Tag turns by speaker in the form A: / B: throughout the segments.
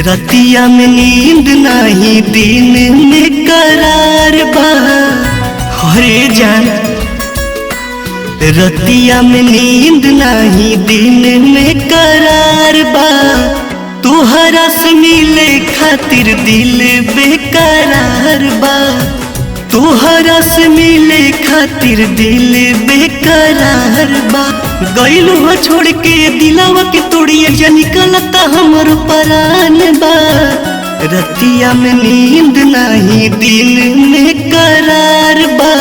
A: रतिया में नींद नहीं दिन में करार बा। हरे जान रतिया में नींद नहीं दिन में करार बा। तुहरा से मिले खातिर दिल बेकरार बा। तुहरा से मिले खातिर दिल बेकरार बा। गइलू हो छोड़ के दिलवा के तोड़िए जा निकलता हमर परान बा। रतिया में नींद नहीं दिन में करार बा।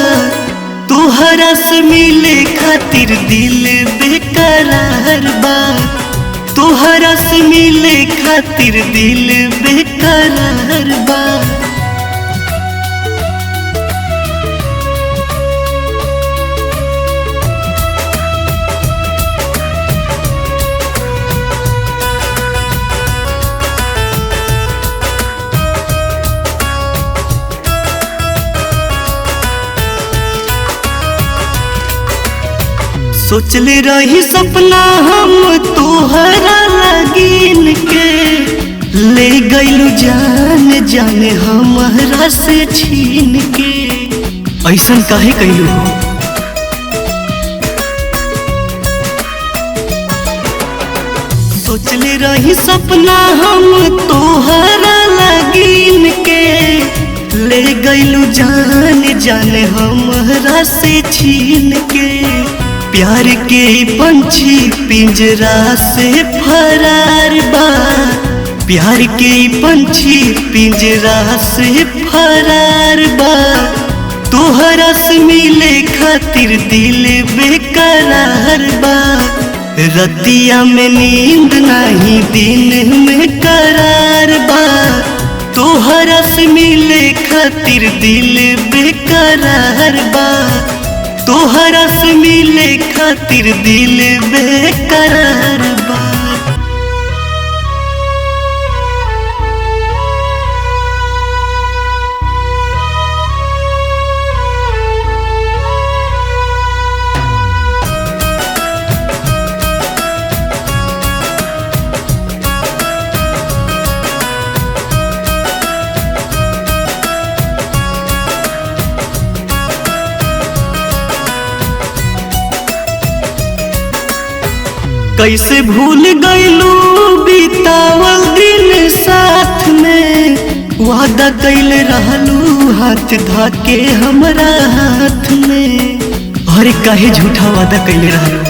A: तुहरा से मिले खातिर दिल बेकरार बा। तुहरा से मिले खातिर दिल बेकरार बा। सोचले रही सपना हम तोहरा लगीन के। ले गइलू जान जाने हमारा से छीन के। ऐसन काहे कइलू हो? सोचले रही सपना हम तोहरा लगीन के। ले गइलू जान जाने हमारा से छीन के। प्यार के पंछी पिंजरा से फरार बा। प्यार के पंछी पिंजरा से फरार बा। तोहरा से मिले खातिर दिल बेकरार बा। रतिया में नींद नहीं दिन में करार बा। तोहरा से मिले खातिर दिल बेकरार बा। तोहरा से मिले खातिर दिल बेकरार बा। कैसे भूल गइलू बितावल दिन साथ में। वादा कैल रहलू हाथ धाके हमरा हाथ में। अरे काहे झूठा वादा कैले रहलू?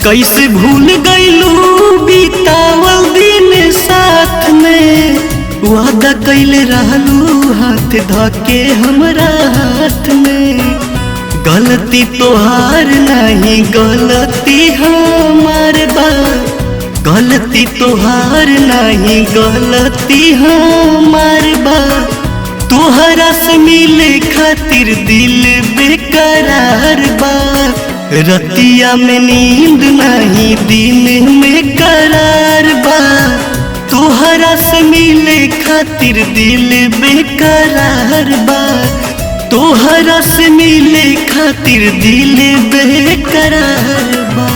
A: कैसे भूल गइलू बितावल दिन साथ में। वादा कैल रहलू हाथ धाके हमरा हाथ में। गलती तोहार नहीं गलती हमार बा। गलती तोहार नहीं गलती हमार बा। तोहरा से मिले खातिर दिल बेकरार बा। रतिया में नींद नहीं दिन में करार बा। तोहरा से मिले खातिर दिल बेकरार बा। तोहरा से मिले खातिर दिल बेकरार बा।